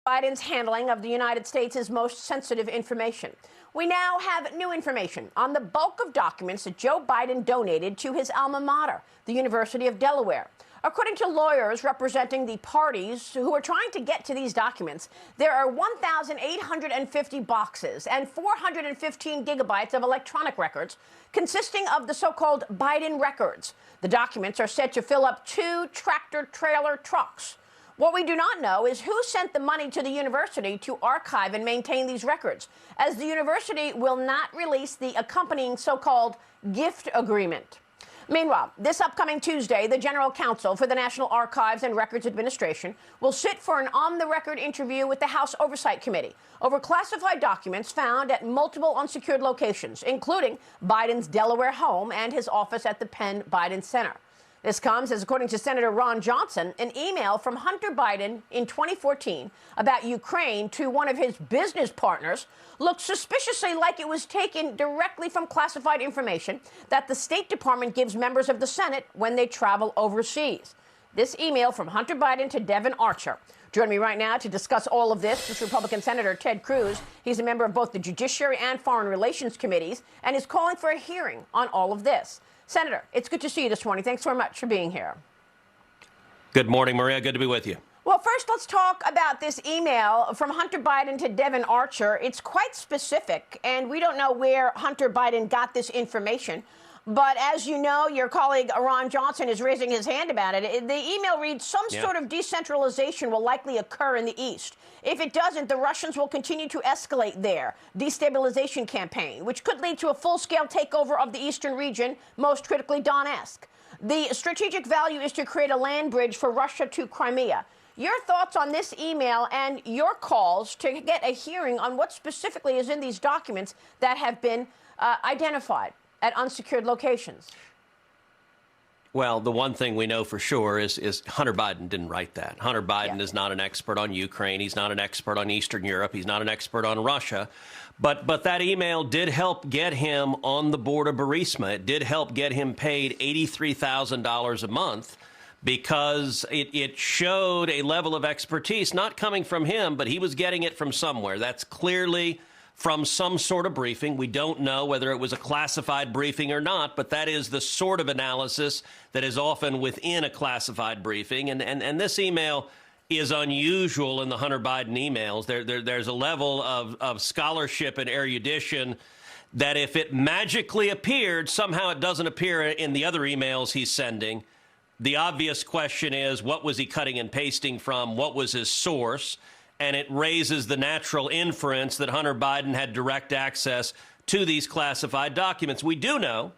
Biden's handling of the United States' most sensitive information. We now have new information on the bulk of documents that Joe Biden donated to his alma mater, the University of Delaware. According to lawyers representing the parties who are trying to get to these documents, there are 1,850 boxes and 415 gigabytes of electronic records consisting of the so-called Biden records. The documents are said to fill up 2 tractor-trailer trucks. What we do not know is who sent the money to the university to archive and maintain these records, as the university will not release the accompanying so-called gift agreement. Meanwhile, this upcoming Tuesday, the General Counsel for the National Archives and Records Administration will sit for an on-the-record interview with the House Oversight Committee over classified documents found at multiple unsecured locations, including Biden's Delaware home and his office at the Penn Biden Center. This comes as, according to Senator Ron Johnson, an email from Hunter Biden in 2014 about Ukraine to one of his business partners looked suspiciously like it was taken directly from classified information that the State Department gives members of the Senate when they travel overseas. This email from Hunter Biden to Devon Archer. Joining me right now to discuss all of this is Republican Senator Ted Cruz. He's a member of both the Judiciary and Foreign Relations Committees and is calling for a hearing on all of this. Senator, it's good to see you this morning. Thanks very much for being here. Good morning, Maria. Good to be with you. Well, first, let's talk about this email from Hunter Biden to Devon Archer. It's quite specific, and we don't know where Hunter Biden got this information. But as you know, your colleague Ron Johnson is raising his hand about it. The email reads, some sort of decentralization will likely occur in the East. If it doesn't, the Russians will continue to escalate their destabilization campaign, which could lead to a full-scale takeover of the eastern region, most critically Donetsk. The strategic value is to create a land bridge for Russia to Crimea. Your thoughts on this email and your calls to get a hearing on what specifically is in these documents that have been identified at unsecured locations? Well, the one thing we know for sure is Hunter Biden didn't write that. Hunter Biden is not an expert on Ukraine. He's not an expert on Eastern Europe. He's not an expert on Russia. But that email did help get him on the board of Burisma. It did help get him paid $83,000 a month because it showed a level of expertise, not coming from him, but he was getting it from somewhere. That's clearly from some sort of briefing. We don't know whether it was a classified briefing or not, but that is the sort of analysis that is often within a classified briefing. And this email is unusual in the Hunter Biden emails. There's a level of scholarship and erudition that if it magically appeared, somehow it doesn't appear in the other emails he's sending. The obvious question is, what was he cutting and pasting from? What was his source? And it raises the natural inference that Hunter Biden had direct access to these classified documents. We do know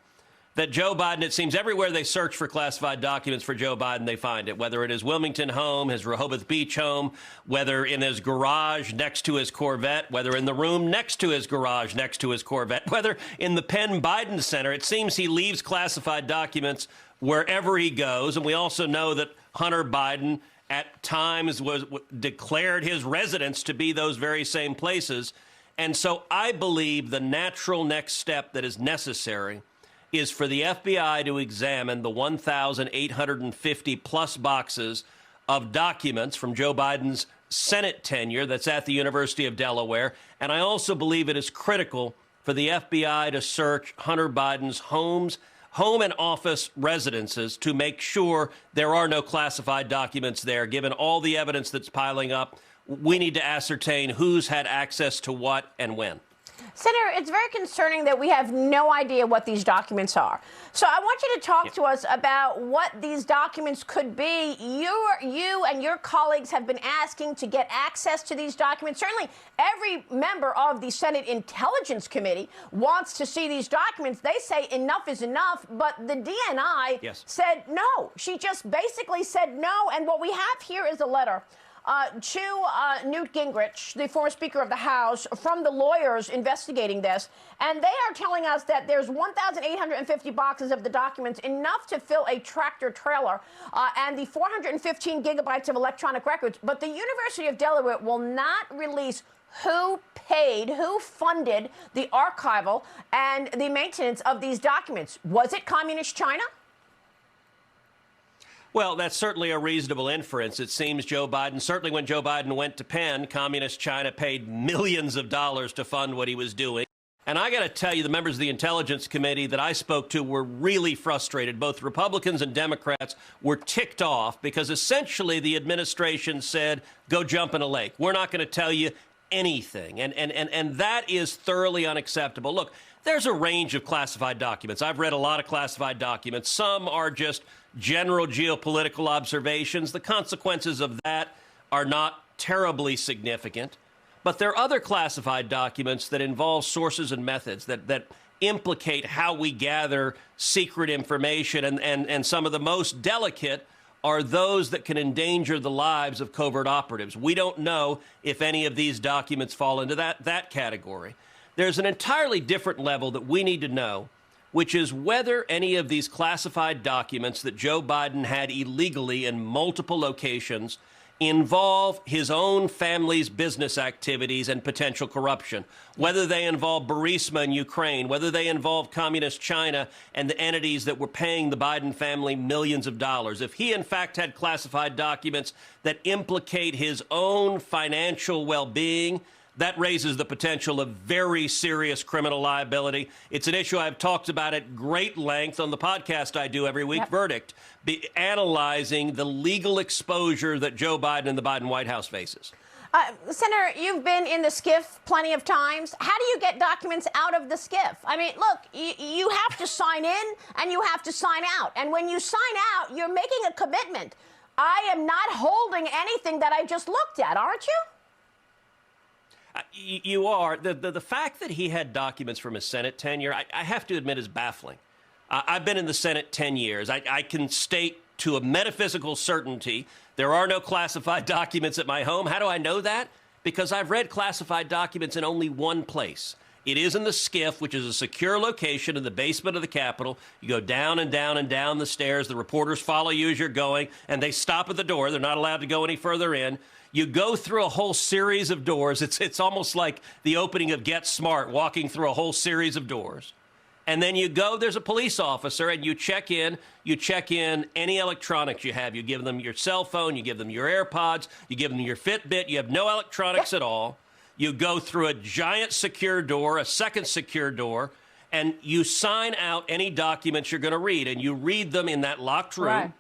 that Joe Biden, it seems everywhere they search for classified documents for Joe Biden, they find it, whether it is Wilmington home, his Rehoboth Beach home, whether in his garage next to his Corvette, whether in the room next to his garage next to his Corvette, whether in the Penn Biden Center. It seems he leaves classified documents wherever he goes. And we also know that Hunter Biden at times declared his residence to be those very same places. And so I believe the natural next step that is necessary is for the FBI to examine the 1,850 plus boxes of documents from Joe Biden's Senate tenure that's at the University of Delaware. And I also believe it is critical for the FBI to search Hunter Biden's home and office residences to make sure there are no classified documents there. Given all the evidence that's piling up, we need to ascertain who's had access to what and when. Senator, it's very concerning that we have no idea what these documents are. So I want you to talk to us about what these documents could be. You and your colleagues have been asking to get access to these documents. Certainly, every member of the Senate Intelligence Committee wants to see these documents. They say enough is enough, but the DNI said no. She just basically said no. And what we have here is a letter to Newt Gingrich, the former Speaker of the House, from the lawyers investigating this. And they are telling us that there's 1,850 boxes of the documents, enough to fill a tractor trailer, and the 415 gigabytes of electronic records. But the University of Delaware will not release who paid, who funded the archival and the maintenance of these documents. Was it Communist China? Well, that's certainly a reasonable inference. It seems Joe Biden, certainly when Joe Biden went to Penn, Communist China paid millions of dollars to fund what he was doing. And I got to tell you, the members of the Intelligence Committee that I spoke to were really frustrated. Both Republicans and Democrats were ticked off because essentially the administration said, go jump in a lake. We're not going to tell you anything. And that is thoroughly unacceptable. Look, there's a range of classified documents. I've read a lot of classified documents. Some are just general geopolitical observations. The consequences of that are not terribly significant. But there are other classified documents that involve sources and methods that implicate how we gather secret information. And some of the most delicate are those that can endanger the lives of covert operatives. We don't know if any of these documents fall into that category. There's an entirely different level that we need to know, which is whether any of these classified documents that Joe Biden had illegally in multiple locations involve his own family's business activities and potential corruption, whether they involve Burisma in Ukraine, whether they involve Communist China and the entities that were paying the Biden family millions of dollars. If he, in fact, had classified documents that implicate his own financial well-being, that raises the potential of very serious criminal liability. It's an issue I've talked about at great length on the podcast I do every week, Verdict, analyzing the legal exposure that Joe Biden and the Biden White House faces. Senator, you've been in the SCIF plenty of times. How do you get documents out of the SCIF? I mean, look, you have to sign in and you have to sign out. And when you sign out, you're making a commitment. I am not holding anything that I just looked at, aren't you? You are. The fact that he had documents from his Senate tenure, I have to admit, is baffling. I've been in the Senate 10 years. I can state to a metaphysical certainty there are no classified documents at my home. How do I know that? Because I've read classified documents in only one place. It is in the SCIF, which is a secure location in the basement of the Capitol. You go down and down and down the stairs. The reporters follow you as you're going, and they stop at the door. They're not allowed to go any further in. You go through a whole series of doors. It's almost like the opening of Get Smart, walking through a whole series of doors. And then you go, there's a police officer, and you check in any electronics you have. You give them your cell phone, you give them your AirPods, you give them your Fitbit. You have no electronics at all. You go through a giant secure door, a second secure door, and you sign out any documents you're going to read. And you read them in that locked room. Right.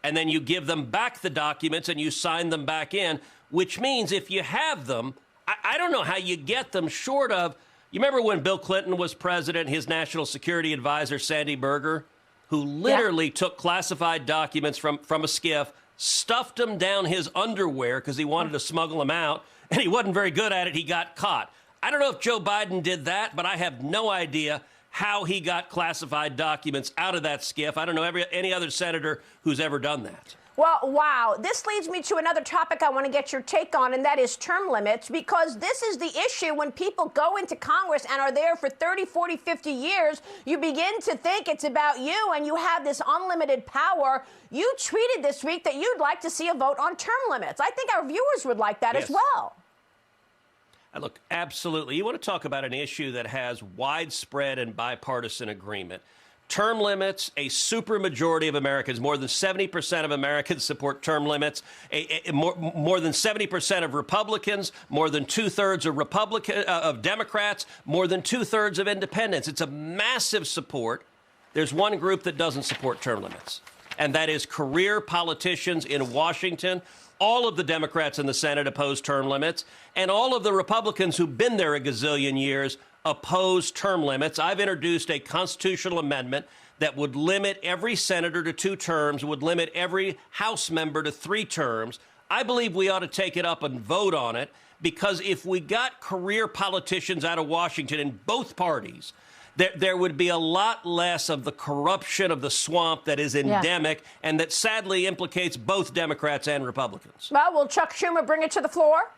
And then you give them back the documents and you sign them back in, which means if you have them, I don't know how you get them short of, you remember when Bill Clinton was president, his national security advisor, Sandy Berger, who literally took classified documents from a SCIF, stuffed them down his underwear because he wanted to smuggle them out, and he wasn't very good at it. He got caught. I don't know if Joe Biden did that, but I have no idea how he got classified documents out of that SCIF. I don't know any other senator who's ever done that. Well, wow. This leads me to another topic I want to get your take on, and that is term limits, because this is the issue when people go into Congress and are there for 30, 40, 50 years. You begin to think it's about you, and you have this unlimited power. You tweeted this week that you'd like to see a vote on term limits. I think our viewers would like that as well. Look, absolutely. You want to talk about an issue that has widespread and bipartisan agreement. Term limits, a supermajority of Americans, more than 70% of Americans support term limits. More than 70% of Republicans, more than two-thirds of Democrats, more than two-thirds of independents. It's a massive support. There's one group that doesn't support term limits, and that is career politicians in Washington. All of the Democrats in the Senate oppose term limits, and all of the Republicans who've been there a gazillion years oppose term limits. I've introduced a constitutional amendment that would limit every senator to 2 terms, would limit every House member to 3 terms. I believe we ought to take it up and vote on it, because if we got career politicians out of Washington in both parties, there would be a lot less of the corruption of the swamp that is endemic and that sadly implicates both Democrats and Republicans. Well, will Chuck Schumer bring it to the floor?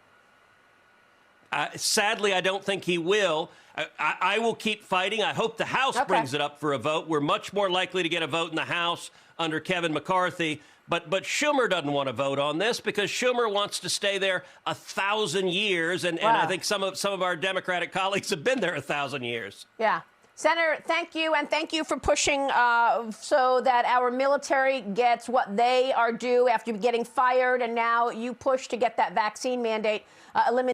Sadly, I don't think he will. I will keep fighting. I hope the House brings it up for a vote. We're much more likely to get a vote in the House under Kevin McCarthy. But Schumer doesn't want to vote on this because Schumer wants to stay there 1,000 years. And I think some of our Democratic colleagues have been there 1,000 years. Yeah. Senator, thank you, and thank you for pushing so that our military gets what they are due after getting fired, and now you push to get that vaccine mandate eliminated.